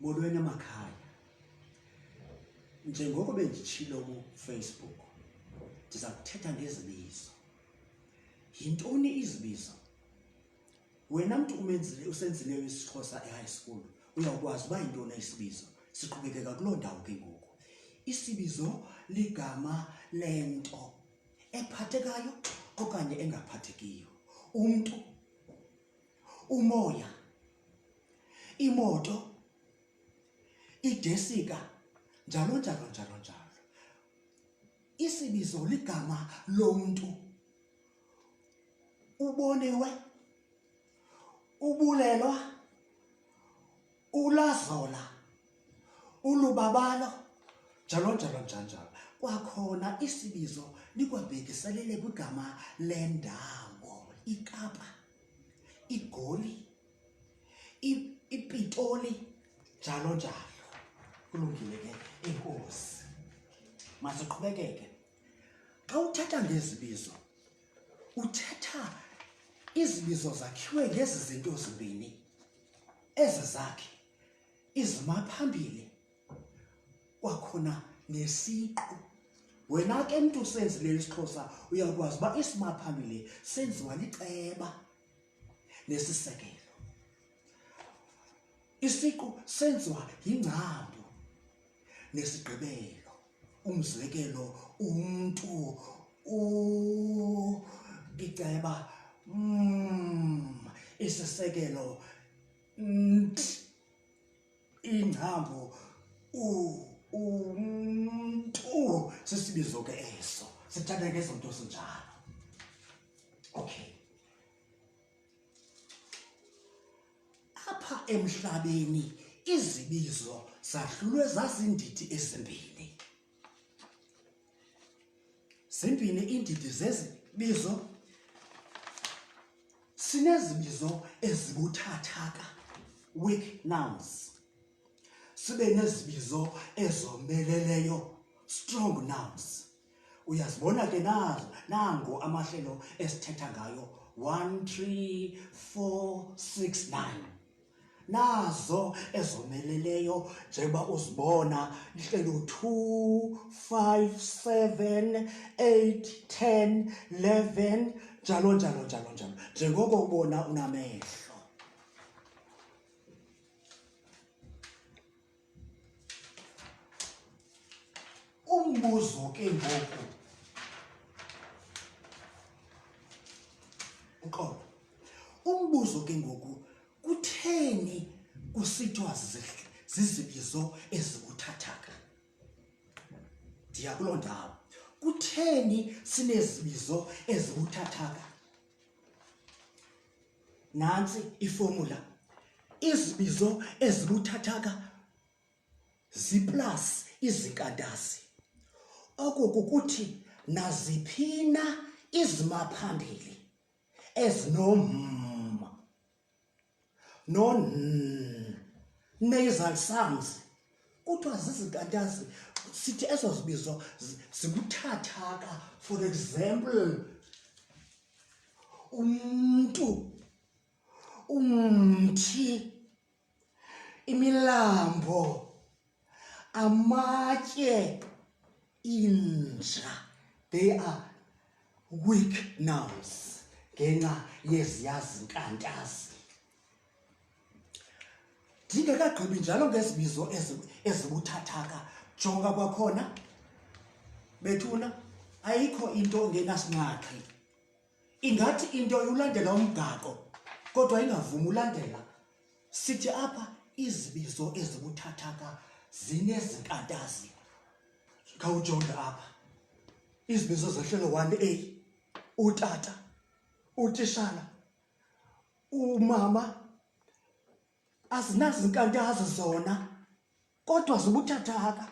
Molweni emakhaya. Njengoko benditshilo ku-Facebook, ndiza kuthetha ngezibizo. Yintoni izibizo? Wena mntu usenzileyo isiXhosa e-high school uyakwazi uba yintoni isibizo. Siqhubekeka kuloo ndawo ke ngoku. Isibizo ligama lento ephathekayo okanye engaphathekiyo. Umntu, umoya, imoto, idesika, njalo njalo njalo njalo. Isibizo ligama lomntu. Ubonewe, ubulelwa, ulazola, ulubabalo, njalo njalo njalo njalo. Kwakhona isibizo likwabhekiselele kwigama lendawo. iKapa, iGoli, iPitoli, njalo njalo. Kulungile ke, enkosi. Masiqhubekeke. Xa uthetha ngezibizo, uthetha izibizo zakhiwe ngezi zinto zimbini ezizakhe, izimaphambili kwakhona nesiqu. Wena ke mntu usenzileyo isiXhosa uyakwazi uba isimaphambili senziwa liceba nesisekelo. Isiqu senziwa yingcambu nesigqibelo. Umzekelo, umntu, iceba, isisekelo, ingcambu, umntu. Sisibizo ke eso. Sithatha ngezo nto zinjalo. Okay. Apha emhlabeni izibizo zahlulwe zazindidi ezimbini. Zimbini iindidi zezibizo. Sinezibizo ezibuthathaka, weak nouns. Sibe nezibizo ezomeleleyo, strong nouns. Uyazibona ke nango amahlelo esithetha ngayo 1, 3, 4, 6, 9. Nazo ezomeleleyo njengoba uzibona ihlelo 2, 5, 7, 8, 10, 11, njalo njalo njalo njalo. Njengoko ubona unamehlo. Umbuzo ke ngoku. Uqobo. Umbuzo ke ngoku, kutheni kusithiwa zizibizo ezibuthathaka? Ndiya kuloo ndawo. Kutheni sinezibizo ezibuthathaka? Nantsi iformula. Izibizo ezibuthathaka ziplus izinkantasi. Oko kukuthi naziphina izimaphambili nasal sounds kuthiwa zizinkantasi. Sithi ezo zibizo zibuthathaka. For example, umntu, umthi, imilambo, amatye, inja. They are weak nouns ngenxa yeziya zinkantasi. Ndingekagqibi njalo ngezibizo ezibuthathaka, jonga kwakhona bethuna, ayikho into engenasinqaxhi. Ingathi into ulandela umgaqo kodwa ingavumi ulandela. Sithi apha izibizo ezibuthathaka zinezinkantasi. Khawujonge apha. Izibizo zehlelo 1A, utata, utishala, umama, azinazinkantasi zona kodwa zibuthathaka.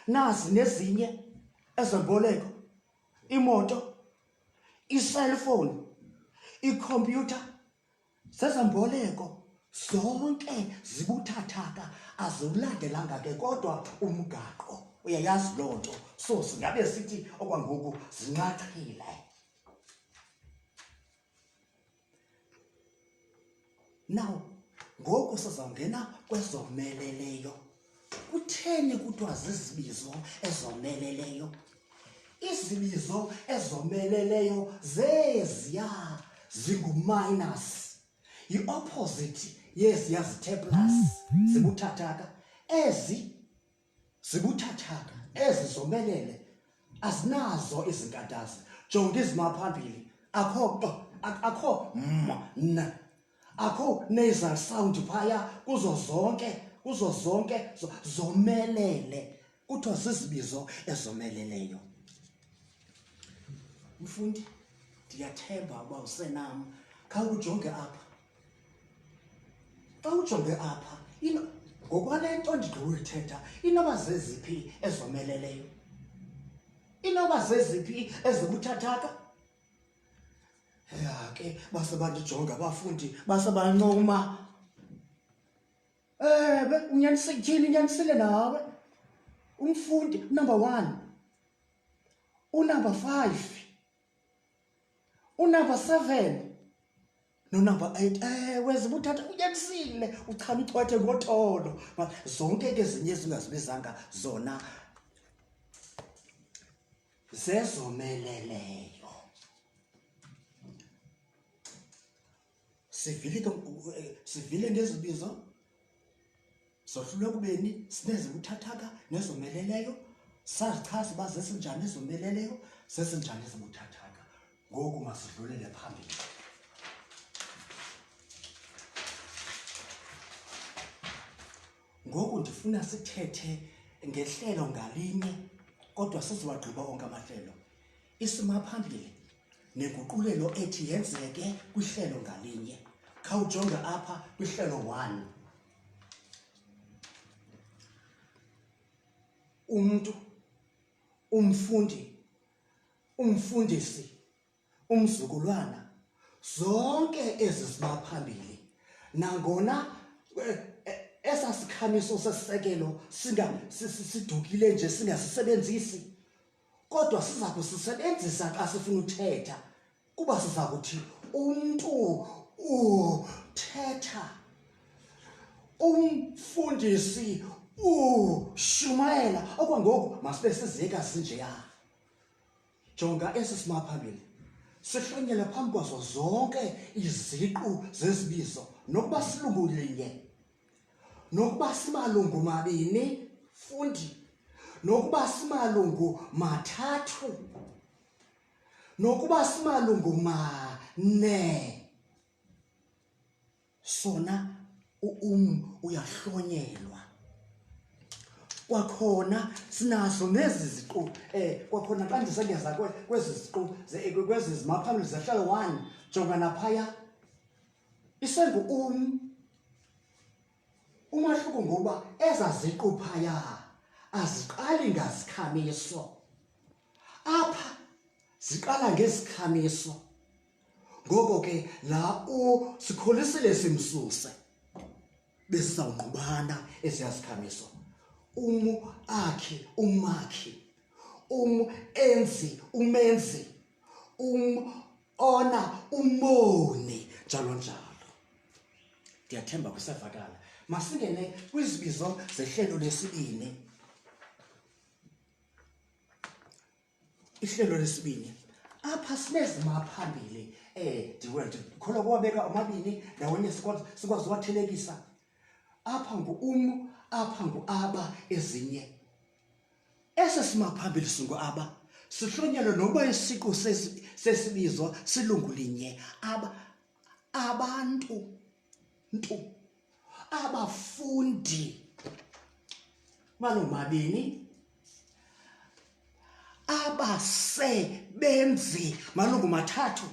Nazi nezinye ezemboleko, imoto, i-cellphone, ikhompyutha, zezemboleko. Zonke zibuthathaka, aziwulandelanga ke kodwa umgaqo. Uyayazi loo nto. So singabe sithi okwangoku zinqaxhile. Now ngoku sizawungena kwezomeleleyo. Kutheni kuthiwa zizibizo ezomeleleyo? Izibizo ezomeleleyo zeziya zingu-minus, yi-opposite yeziya zithe plus zibuthathaka. Ezi zibuthathaka, ezi zomelele azinazo izintantazi. Jonga izimaphambili, akho n, akho nasal sound phaya, kuzo zonke zomelele. Kuthiwa zizibizo ezomeleleyo. Mfundi, ndiyathemba uba usenam. Khawujonge apha. Xa ujonge apha, ngokwale nto ndigqibuyithetha, inoba zeziphi ezomeleleyo? Inoba zeziphi ezibuthathaka? Ya ke base bandijonga abafundi, base bancoma. Unyanisile nawe. Umfundi number 1, unumber 5, unumber 7, nonumber 8. Wezibuthatha unyanisile, uchana icwethe ngotholo. Zonke ke ezinye ezingazibizanga zona zezomeleleyo. Sivile ngezibizo zohlulwe kubeni sinezibuthathaka nezomeleleyo. Sazichaza uba zesinjani ezomeleleyo, zesinjani ezibuthathaka. Ngoku masidlulele phambili. Ngoku ndifuna sithethe ngehlelo ngalinye, kodwa sizowagqiba onke amahlelo. Isimaphambili nenguqulelo ethi yenzeke kwihlelo ngalinye. Khawujonge apha kwihlelo 1. Umntu, umfundi, umfundisi, umzukulwana, zonke ezi zimaphambili. Nangona esasikhamiso sesisekelo sidukile nje singasisebenzisi, kodwa siza kusisebenzisa xa sifuna uthetha, kuba siza kuthi umntu uthetha, umfundisi ushumayela. Okwangoku masibe sizika sinjeya. Jonga esi simaphambili, sihlonyele phambi kwazo zonke iziqu zezibizo, nokuba silungu linye, nokuba simalungu mabini, fundi, nokuba simalungu mathathu, nokuba simalungu mane, sona uyahlonyelwa. Kwakhona sinazo nezi ziqu, kwakhona xa ndisengeza kwezi ziqu, kwezi zimaphambili zehlelo 1, jonga naphaya isengu umahluko ngoba ezaziqu phaya aziqali ngazikhamiso. Apha ziqala ngezikhamiso. Ngoko ke la sikholisile simsuse, besizawungqubana eziyazikhamiso. Akhi, umakhi, enzi, umenzi, ona, umoni, njalo njalo. Ndiyathemba kusavakala. Masingene kwizibizo zehlelo lesibini. Ihlelo lesibini. Apha sinezimaphambili ndikholwa kuwabeka omabini ndawonye sikwazi uwathelekisa. Apha apha ngu-aba ezinye. Ese simaphambili singu-aba sihlonyelwe nokuba isiqu sesibizo silungu linye. Abantu, abafundi malungu mabini, abasebenzi malungu mathathu,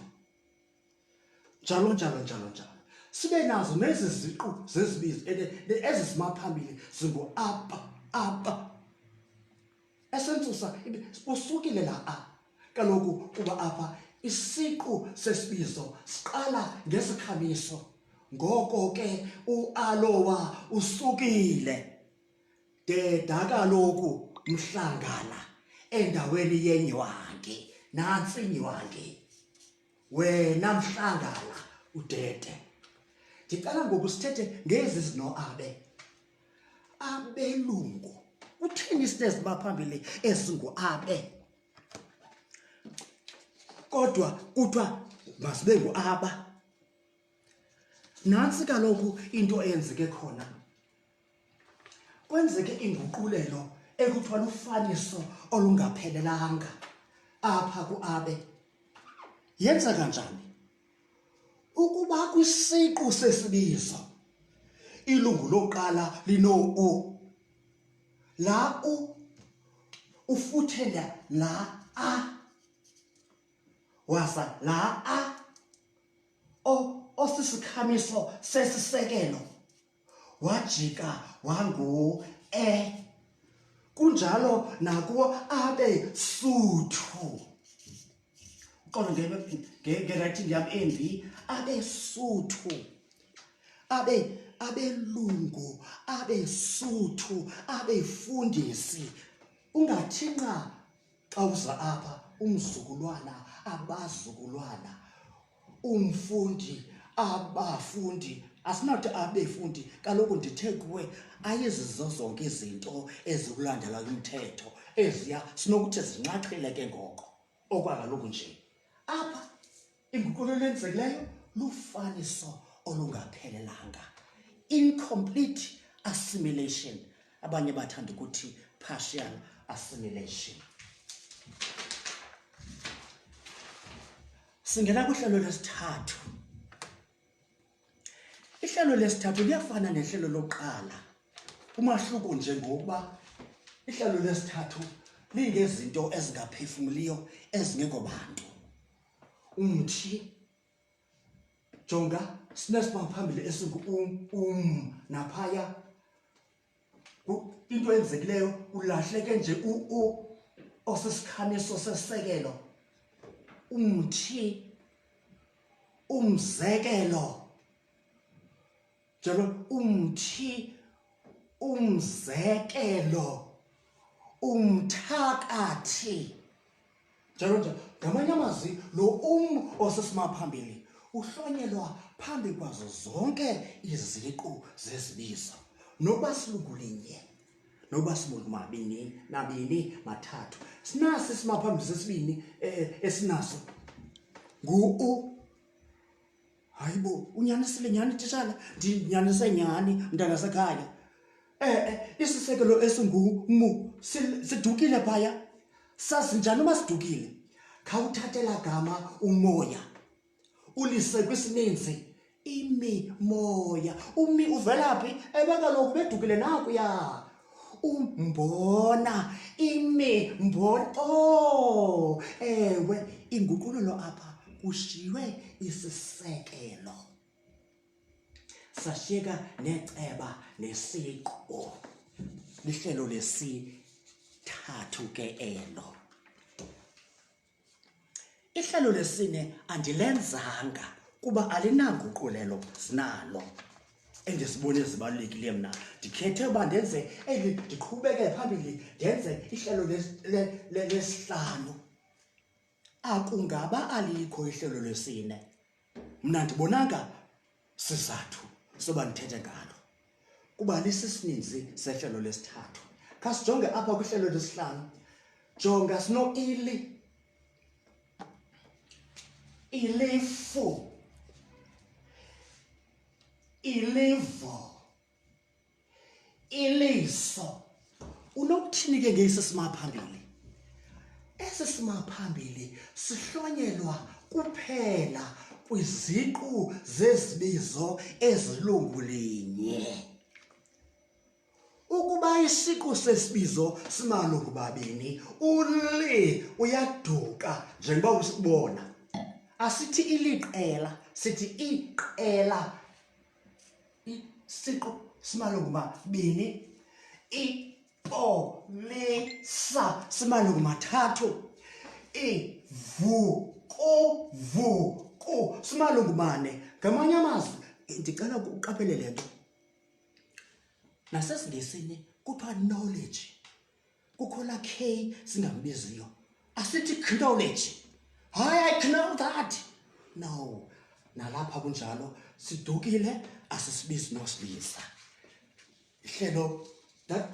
njalo njalo njalo njalo. Sibe nazo nezi ziqu zezibizo ezi zimaphambili zingu-apa. Esentsusa usukile la kaloku kuba apha isiqu sesibizo siqala ngesikhamiso. Ngoko ke ualowa usukile deda kaloku mhlangana endaweni yenywangi. Nantsi inywangi, wena mhlangana udede. Ndicela ngoku sithethe ngezi zino-abe. Abelungu. Uthini sinesimaphambili esingu-abe? Kodwa kuthiwa masibe ngu-aba. Nantsi kaloku into eyenzeke khona. Kwenzeke inguqulelo ekuthiwa lufaniso olungaphelelanga apha ku-abe. Yenza kanjani? Ukuba kwisiqu sesibizo ilungu lokuqala lino-u, laa u ufuthela laa a, wasa laa a osisikhamiso sesisekelo wajika wangu-e. Kunjalo nakuwo abeSuthu. Uqonda nge-writing yam embi, abeSuthu, abelungu, abeSuthu, abefundisi. Ungathi nqa xa uza apha umzukulwana, abazukulwana, umfundi, abafundi. Asinathi abefundi, kaloku ndithe kuwe ayizizo zonke izinto ezikulandela umthetho eziya sinokuthi zinxaxhile ke ngoko. Okwakaloku nje apha inguqulelo eyenzekileyo lufaniso olungaphelelanga, incomplete assimilation, abanye bathanda ukuthi partial assimilation. Singena kwihlelo lesithathu. Ihlelo lesithathu liyafana nehlelo lokuqala. Umahluko nje ngokuba ihlelo lesithathu lingezinto ezingaphefumuliyo ezingekho bantu. Umthi, jonga, sinesimaphambili esingu naphaya. Into enzekileyo ulahleke nje u osisikhamiso sesisekelo. Umthi, umzekelo. Njalo umthi, umzekelo, umthakathi. Njalo nje ngamanye amazwi lo osesimaphambili uhlonyelwa phambi kwazo zonke iziqu zezibizo. Noba silungu linye, noba simulungu mabini, nabini, mathathu. Sinasi isimaphambili sesibini esinaso ngu-u. Hayibo, unyanisile nyhani titshala? Ndinyanise nyhani mntanasekhaya. Isisekelo esingu-mu sidukile phaya. Sazi njani uba sidukile? Khawuthathela gama umoya ulise kwisininzi imimoya. Umi uvela phi? Kaloku bedukile nakuya. Umbona, imimbona. Oh, ewe, inguqulelo apha kushiywe isisekelo. Sashiyeka neceba nesiqu. Lihlelo lesithathu ke elo. Ihlelo lesine andilenzanga kuba alinanguqulelo sinalo. Endisibone zibalulekile mna. Ndikhethe uba ndenze eli, ndiqhubeke phambili ndenze ihlelo lesihlanu. Akungaba alikho ihlelo lesine. Mna ndibonanga sizathu soba ndithethe ngalo kuba lisisininzi sehlelo lesithathu. Khasijonge apha kwihlelo lesihlanu. Jonga sino-ili, ilifu, ilivo, iliso. Unokuthini ke ngesi simaphambili? Esi simaphambili sihlonyelwa kuphela kwiziqu zezibizo ezilungu linye. Ukuba isiqu sesibizo simalungu mabini, uli uyaduka njengoba usibona. Asithi iliqela, sithi iqela. Isiqu simalungu mabini, ipolisa simalungu mathathu, ivukuvuku simalungu mane. Ngamanye amazwi ndicela uqaphele le nto. NaseSingesini kuthiwa knowledge. Kukho laa K singambiziyo. Asithi knowledge. Hayi, I know that. No. Nalapha kunjalo sidukile asisibizi nosibiza. Ihlelo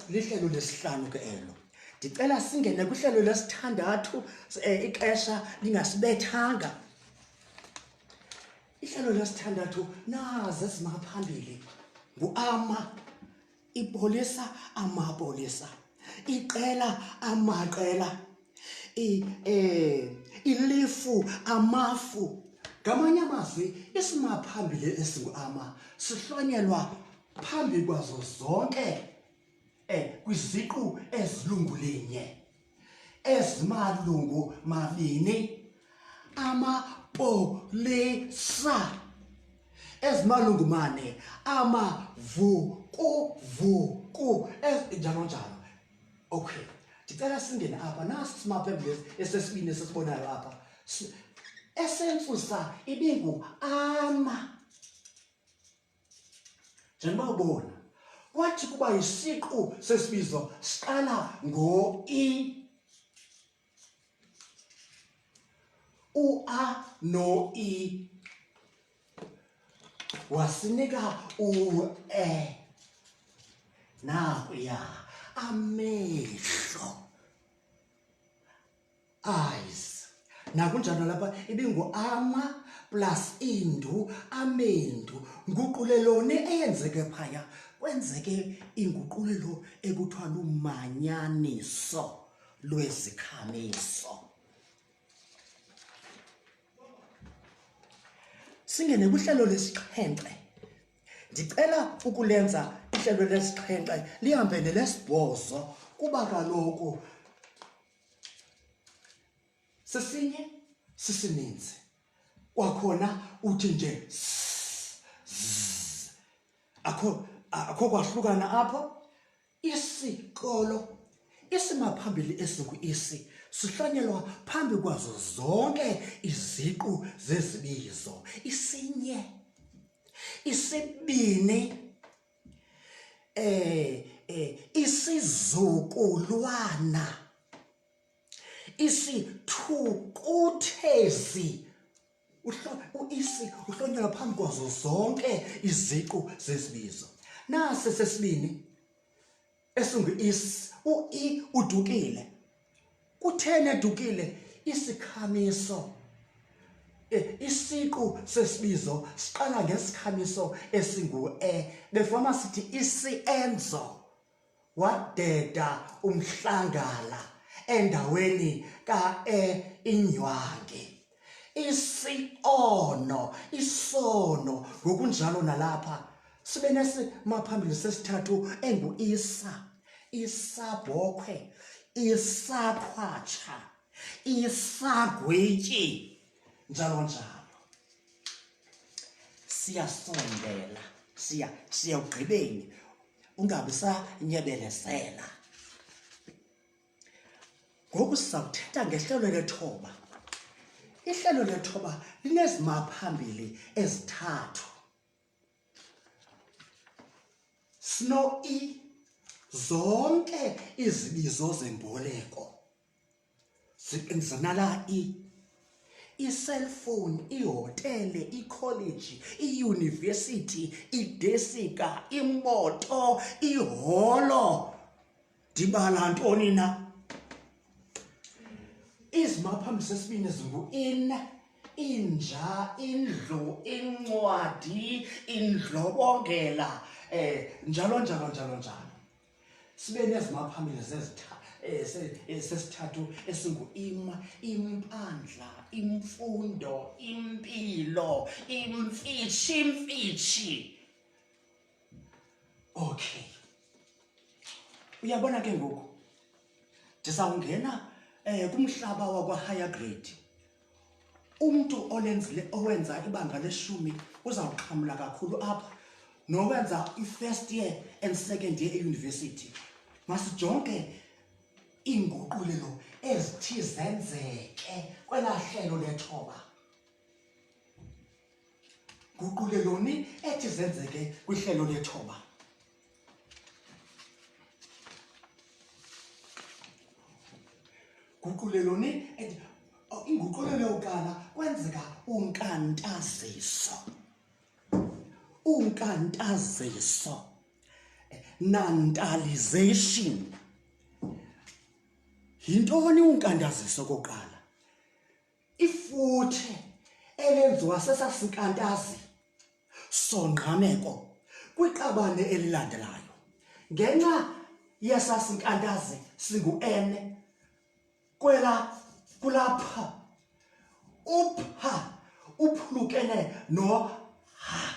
lihlelo lesihlanu ke elo. Ndicela singene kwihlelo lesithandathu ixesha lingasibethanga. Ihlelo lesithandathu nazi esimaphambili nguAma, ipolisa amapolisa, iqela amaqela, ilifu amafu. Ngamanye amazwi isimaphambili esinguAma sihlonyelwa phambi kwazo zonke kwiziqu ezilungulinye ezimalungu mabini amapolisa ezimalungu mane amavukuvuku njalo njalo. Okay, ndicela singene apha nasi simaphambili esesibini esisibonayo apha esentsusa ibinguAma. Njengoba ubona kwathi kuba isiqu sesibizo siqala ngo-I. U-A no-I wasinika u-E. Nakuya amehlo, eyes. Nakunjalo lapha ibinguAma plus indu, amendu. Nguqulelone eyenzeke phaya, kwenzeke inguqulelo ekuthiwa lumanyaniso lwezikhamiso. Singene kwihlelo lesixhenxe. Ndicela ukulenza ihlelo lesixhenxe lihambe nelesibhozo kuba kaloku sesinye sisininzi. Kwakhona uthi nje akho kwahlukana apho. Isikolo isimaphambili esingu-isi sihlonyelwa phambi kwazo zonke iziqu zezibizo. Isinye, isibini, isizukulwana, isithukuthezi. U-isi uhlonyelwa phambi kwazo zonke iziqu zezibizo. Nasi sesibini esingu-isi, u-I udukile. Kutheni edukile? Isikhamiso. Isiqu sesibizo siqala ngesikhamiso esingu-E. Befama sithi isienzo wadeda umhlangala endaweni ka-E inywangi. Isiono, isono. Ngokunjalo nalapha sibe nesimaphambili sesithathu engu-isa, isabhokhwe, isakhwatsha, isagwityi, njalo njalo. Siyasondela, siya ugqibeni, ungabi sanyebelezela. Ngoku sizawuthetha ngehlelo lethoba. Ihlelo lethoba linezimaphambili ezithathu. Sino-I, zonke izibizo zemboleko zinala I. I-cellphone, ihotele, ikholeji, iyunivesithi, idesika, imoto, iholo. Ndibala ntoni na? Izimaphambili sesibini zingu-in, inja, indlu, incwadi, indlobongela, njalo njalo njalo njalo. Sibe nezimaphambili sesithathu esingu-im, impandla, imfundo, impilo, imfitshi. Okay, uyabona ke ngoku ndizawungena kumhlaba wakwa-higher grade. Umntu owenza ibanga leshumi uzawuxhamla kakhulu apha, nowenza i-first year and second year eyunivesithi. Masijonge iinguqulelo ezithi zenzeke kwelaa hlelo lethoba. Nguquleloni ethi zenzeke kwihlelo lethoba? Nguquleloni ethi inguqulelo yokuqala kwenzeka unkantaziso. unkantaziso, nantalization. Yintoni unkantaziso kokuqala? Ifuthe elenziwa sesasinkantazi songqameko kwiqabane elilandelayo ngenxa yesasinkantazi singu-N kulapha upha uphulukene no-H,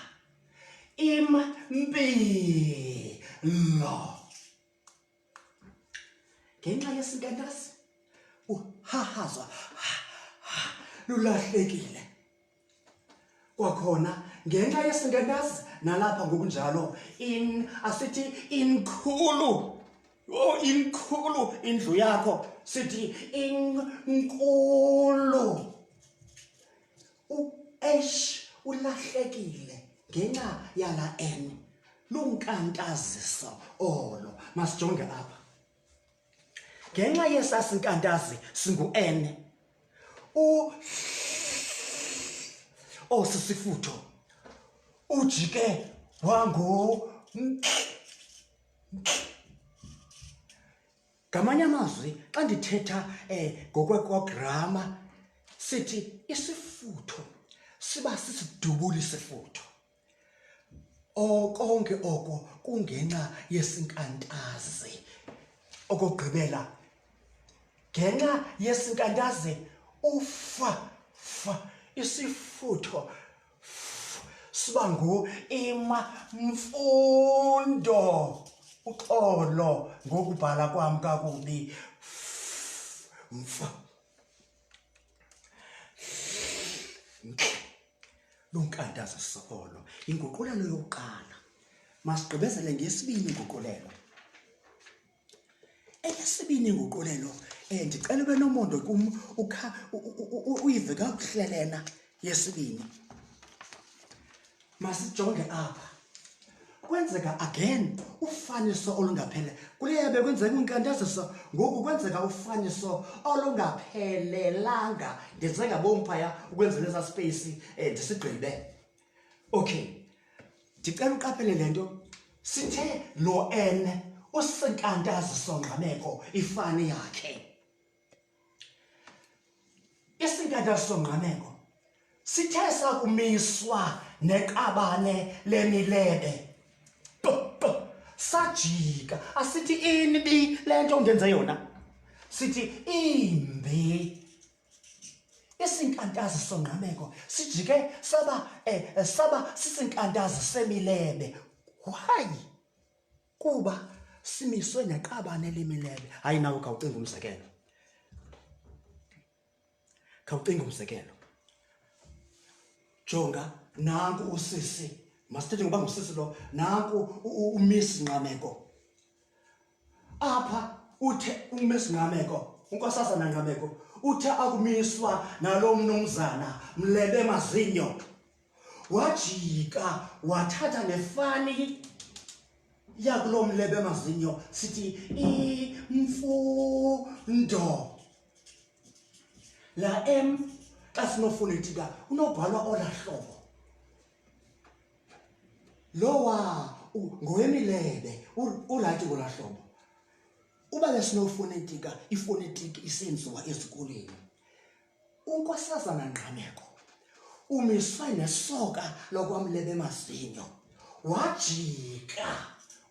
impilo. Ngenxa yesinkantazi uhahaza lulahlekile. Kwakhona ngenxa yesinkantazi nalapha ngokunjalo asithi inkulu. Oh, inkulu indlu yakho, sithi inkulu. U-H ulahlekile ngenxa yala N. Lunkantaziso olo. Masijonge apha. Ngenxa yesasinkantazi singu-N, sisifutho ujike ngamanye amazwi xa ndithetha ngokwegramma sithi isifutho siba sisidubula isifutho. Konke oko kungenxa yesinkantazi. Okugqibela, ngenxa yesinkantazi isifutho siba imfundo. Uxolo ngokubhala kwam kakubi. Lunkantaziso olo. Inguqulelo yokuqala. Masigqibezele ngesibini inguqulelo. Eyesibini inguqulelo, ndicela ube nomonde kum uyive kakuhle lena yesibini. Masijonge apha. Kwenzeka again ufaniso olungaphele. Kuleya bekwenzeka unkantaziso, ngoku kwenzeka ufaniso olungaphelelanga. Ndenze ngabom phaya ukwenzela esa space ndisigqibe. Okay. Ndicela uqaphele lento. Sithe lo N usinkantaziso ngqameko ifani yakhe. Isinkantaziso ngqameko sithe sakumiswa neqabane lemilebe. Sajika, asithi inbi lento ngenze yona. Sithi imbi. Isinkantaziso ngqameko sijike saba sisinkantazi semilebe. Why? Kuba simiswe neqabane lemilebe. Hayi nawe khawucinga umzekelo. Khawucinga umzekelo. Jonga nanku usisi. Masithethe ngoba ngusisi lo. Nanku uMiss Ngqameko. Apha uthe uMiss Ngqameko, unkosazana Ngqameko, uthe akumiswa nalo mnumzana Mlebe Mazinyo. Wajika wathatha nefani yakulo Mlebe Mazinyo sithi imfundo. La M xa sinofonetika unobhalwa olahlobo. Lowa ngowemilebe ulathi ngolahlobo. Uba lesinofonetika ifonetiki isenziwa ezikoleni. Unkosazana Ngqameko umiswe nesoka lokwamlebe Mazinyo. Wajika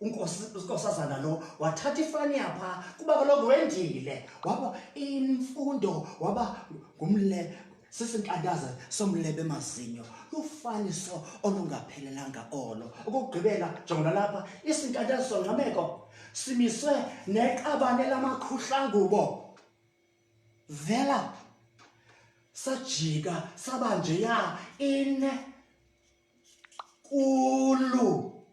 unkosazana lo wathatha ifani yapha kuba kaloku wendile waba imfundo waba sisinkantazi somlebe Mazinyo. Lufaniso olungaphelelanga olo. Okugqibela jonga lapha isinkantaziso ngqameko simiswe neqabane lamakhuhlangubo. Vela sajika saba njeya inkulu.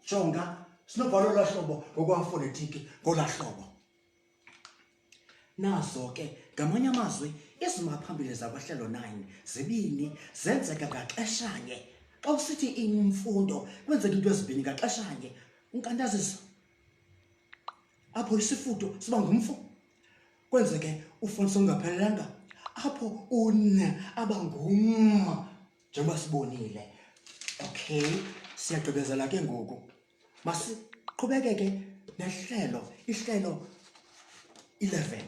Jonga sinobhalo lwahlobo ngokwafonetiki ngolahlobo. Nazo ke ngamanye amazwi izimaphambili zakwahlelo 9 zibini zenzeka ngaxeshanye. Xa usithi imfundo kwenzeka into ezibini ngaxeshanye. Unkantaziso apho isifutho siba ngumfo. Kwenzeke ufaniso ongaphelelanga apho aba ngumma njengoba sibonile. Okay, Siyagqibezela ke ngoku. Masiqhubekeke ihlelo 11.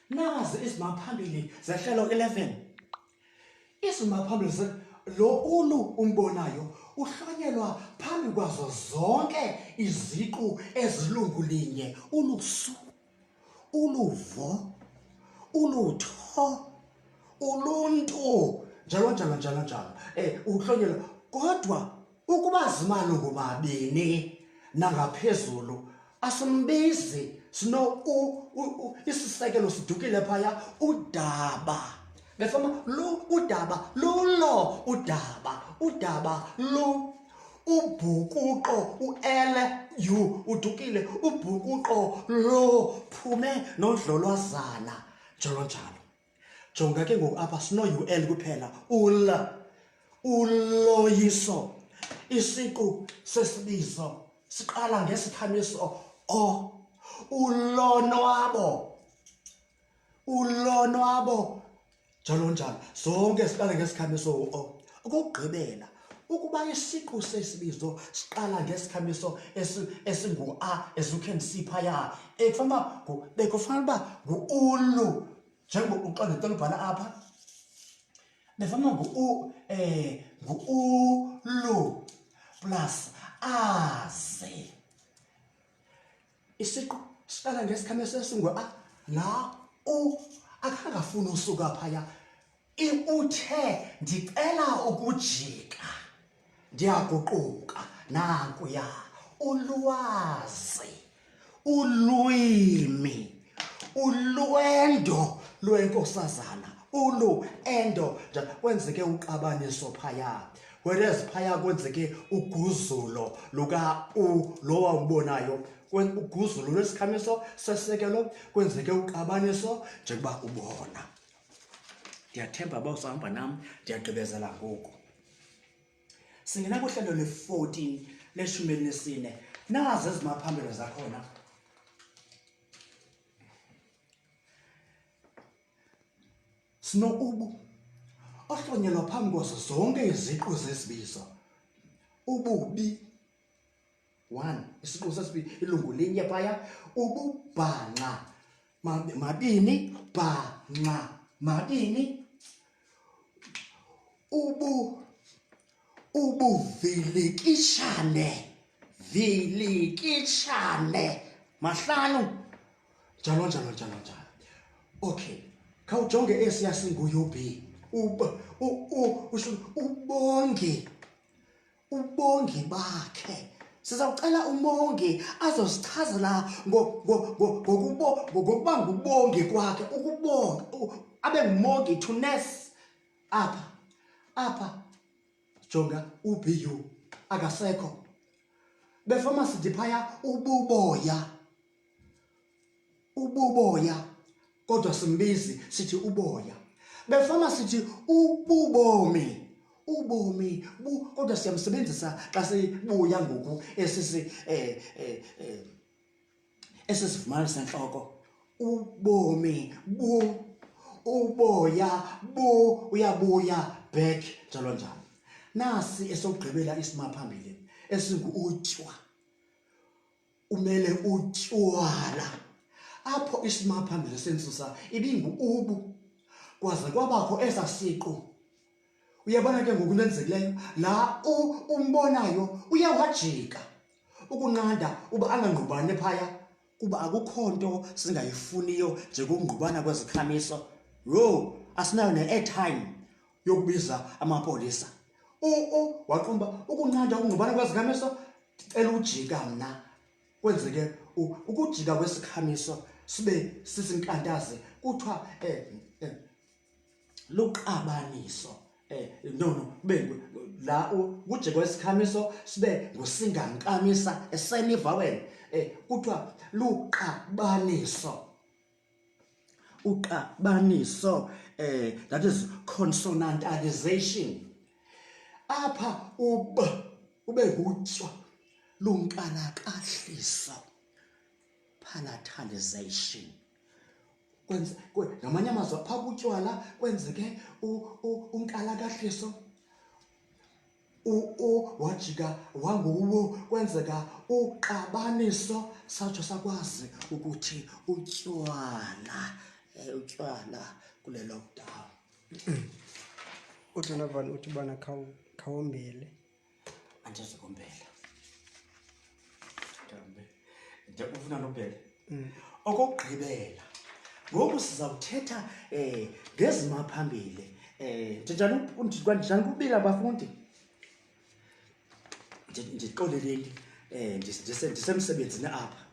Nazi izimaphambili zehlelo 11. Izimaphambili lo ulu umbonayo uhlonyelwa phambi kwazo zonke iziqu ezilungu linye: ulusu, uluvo, ulutho, uluntu, njalo. Uhlonyelwa kodwa ukuba zimalungu mabini nangaphezulu asimbizi isisekelo sidukile phaya udaba. Befama udaba lulo udaba lu ubhukuqo udukile ubhukuqo lo phume nodlolwazana njalo. Jonga ke ngoku apha sino kuphela uloyiso. Isiqu sesibizo siqala ngesikhamiso o. Ulonwabo njalo. Zonke siqala ngesikhamiso o. Ukugqibela, ukuba isiqu sesibizo siqala ngesikhamiso esingu a, as you can see phaya, bekufanele uba ngu-ulu njengoba uqondete ubhala apha. Befana ngu-ulu plus aze. Isiqu siqala ngesikhamiso esingu a. La akangafuni usuka phaya. Uthe ndicela ukujika, ndiyaguquka, nankuya. Ulwazi, ulwimi, ulwendo lwenkosazana, endo kwenzeke uqabaniso phaya. Whereas phaya kwenzeke uguzulo lowa umbonayo. Uguzulo lwesikhamiso sesekelo kwenzeke uqabaniso njengoba ubona. Ndiyathemba uba usahamba nam, ndiyagqibezela ngoku. Singena kuhlelo le-14 le-14. Nazi ezimaphambili zakhona. Sino ubu ohlonyelwa phambi kwazo zonke iziqu zesibizo. Ububi 1, isiqu sesibili ilungu linye phaya. Ububhanqa mabini, bhanqa mabini. Ubuvilikishane, vilikishane 5, njalo. Okay, khawujonge esiya singu-UB. Ubongi bakhe. Sizawucela umongi azosichazela ngokuba ngubongi kwakhe, ukubonga abe ngumongi, to nurse. Apha jonga uBU akasekho. Befama sithi phaya ububoya kodwa simbizi sithi uboya. Befama sithi ububomi kodwa siyamsebenzisa xa sibuya ngoku esisivumane sentloko. Ubomi uboya uyabuya back njalo. Nasi esokugqibela isimaphambili esingu-utywala. Umele utywala. Apho isimaphambili sentsusa ibingu-ubu kwaze kwabakho esasiqu. Uyabona ke ngoku lenzekileyo la umbonayo uyawajika ukunqanda uba angangqubani phaya, kuba akukho nto singayifuniyo njengokungqubana kwezikhamiso. Asinayo ne-airtime yokubiza amapolisa. Waqumba ukunqanda ukungqubana kwezikhamiso. Cela ujika mna kwenzeke ukujika kwesikhamiso sibe sisinkantazi kuthiwa luqabaniso. La ukujika kwesikhamiso sibe ngusingankamisa, a semi-vowel. Kuthiwa luqabaniso. Uqabaniso, that is consonantalization. Apha ube ngutywa, lunkalakahliso, palatalization. Ngamanye amazwi phaa kutywala kwenzeke unkalakahliso. wajika wanguwo kwenzeka uqabaniso satsho sakwazi ukuthi utywala kule lockdown. uDonovan uthi bana khawumbele Andizikumbela nje ufuna nombele. Okokugqibela ngoku sizawuthetha ngezima phambili njani kubila abafundi ndixoleleni ndisemsebenzini apha.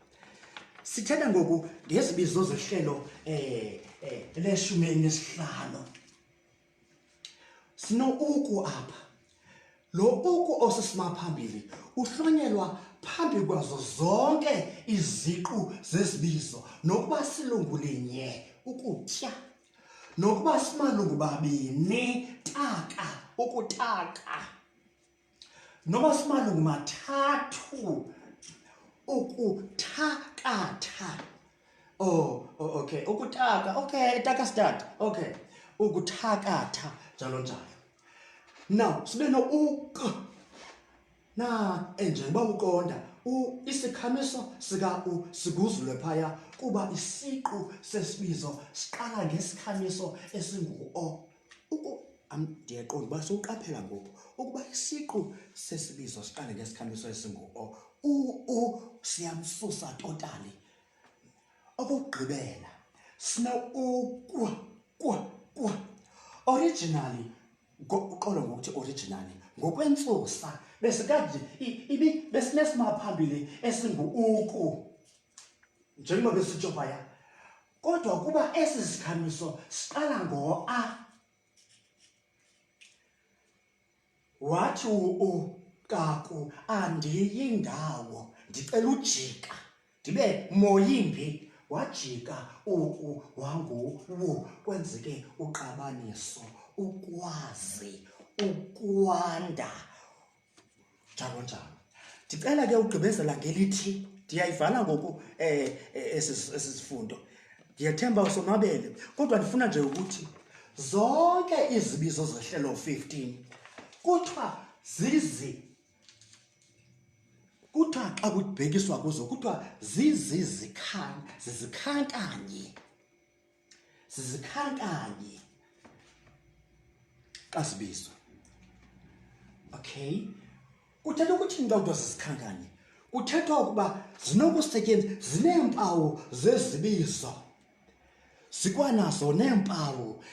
Sithetha ngoku ngezibizo zehlelo le-15. Sino uku apha. Lo uku osisimaphambili uhlonyelwa phambi kwazo zonke iziqu zezibizo, nokuba silungu linye ukutya, nokuba simalungu babini taka ukutaka, noba simalungu mathathu ukuthakatha. Okay, ukutaka, okay, taka start, okay, ukuthakatha njalo njalo. Now sibe no uk na njengoba uqonda isikhamiso sika siguzulwe phaya kuba isiqu sesibizo siqala ngesikhamiso esingu-o. Ndiyaqonda uba sowuqaphela ngoku ukuba isiqu sesibizo siqale ngesikhamiso esingu-o, siyamsusa totally. Okugqibela sino kwa originally uqolo ngokuthi originally ngokwentsusa besikade besinesimaphambili esingu-uku njengoba besitsho phaya, kodwa kuba esi sikhamiso siqala ngo-a, wathi kaku andiyindawo ndicela ujika ndibe moyimbi, wajika uku wanguwo kwenzeke uqabaniso, ukwazi, ukwanda njalo njalo. Ndicela ke ugqibezela ngelithi ndiyayivala ngoku esi sifundo, ndiyathemba usonwabele, kodwa ndifuna nje ukuthi zonke izibizo zehlelo 15 kuthiwa xa kubhekiswa kuzo kuthiwa zizikhankanye xa zibizwa. Okay, kuthethwa ukuthi xa kuthiwa zizikhankanye kuthethwa ukuba zinokusetyenziswa, zineempawu zezibizo, zikwanazo neempawu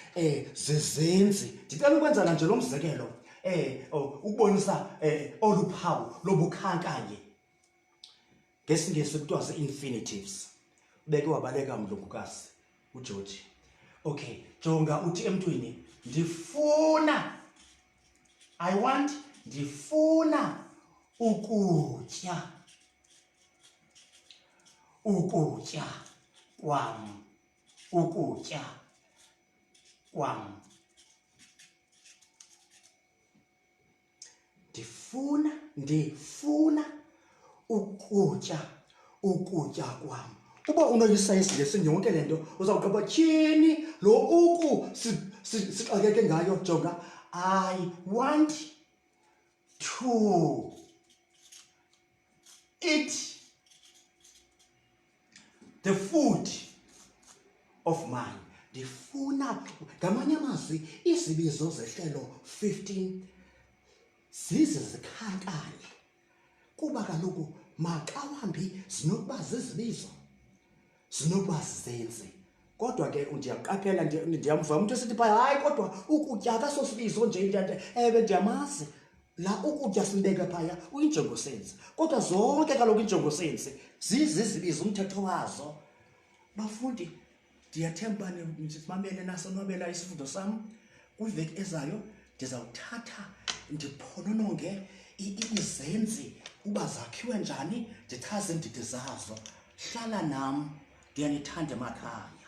zezenzi. Ndicela ukwenzela nje lo mzekelo ukubonisa olu phawu lobukhankanye. NgesiNgesi kuthiwa zii-infinitives. Ubeke wabaleka mlungukazi uJoji. Okay, jonga uthi emntwini ndifuna, I want, ndifuna ukutya kwam, ukutya kwam. Ndifuna ukutya kwam. Uba unoyisa isiNgesi yonke le nto uzawugqiba tyhini lo uku sixakeke ngayo. Jonga, I want to eat the food of mine. Ndifuna, ngamanye amazwi izibizo zehlelo 15 zizizikhankanye kuba kaloku maxa wambi zinokuba zizibizo, zinokuba zizenzi. Kodwa ke ndiyaqaphela, ndiyamva umntu esithi phaya, hayi kodwa ukutya akasosibizo nje. Ewe, ndiyamazi la ukutya simbeka phaya uyinjongosenzi, kodwa zonke kaloku injongosenzi zizibizo umthetho wazo. Bafundi, ndiyathemba nimamele nasonwabela isifundo sam. Kwiveki ezayo ndizawuthatha ndiphonononge izenzi uba zakhiwe njani, ndichaze iindidi zazo. Hlala nam, ndiyanithanda emakhaya.